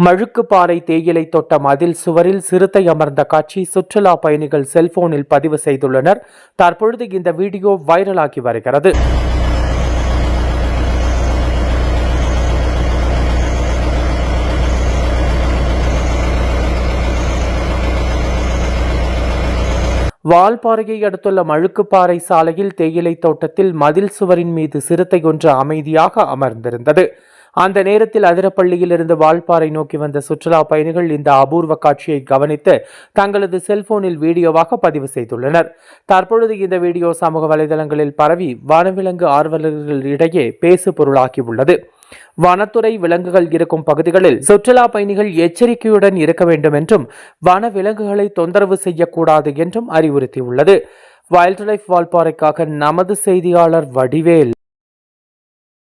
மழுக்குப்பாறை தேயிலை தோட்ட மதில் சுவரில் சிறுத்தை அமர்ந்த காட்சி சுற்றுலா பயணிகள் செல்போனில் பதிவு செய்துள்ளனர். தற்பொழுது இந்த வீடியோ வைரலாகி வருகிறது. வால்பாறையை அடுத்துள்ள மழுக்குப்பாறை சாலையில் தேயிலை தோட்டத்தில் மதில் சுவரின் மீது சிறுத்தை ஒன்று அமைதியாக அமர்ந்திருந்தது. அந்த நேரத்தில் அதிரப்பள்ளியில் இருந்து வால்பாறை நோக்கி வந்த சுற்றுலா பயணிகள் இந்த அபூர்வ காட்சியை கவனித்து தங்களது செல்போனில் வீடியோவாக பதிவு செய்துள்ளனர். தற்பொழுது இந்த வீடியோ சமூக வலைதளங்களில் பரவி வனவிலங்கு ஆர்வலர்களிடையே பேசு பொருளாகியுள்ளது. வனத்துறை விலங்குகள் இருக்கும் பகுதிகளில் சுற்றுலா பயணிகள் எச்சரிக்கையுடன் இருக்க வேண்டும் என்றும் வன விலங்குகளை தொந்தரவு செய்யக்கூடாது என்றும் அறிவுறுத்தியுள்ளது. வைல்ட் லைஃப் வால்பாறைக்காக நமது செய்தியாளர் வடிவேல்.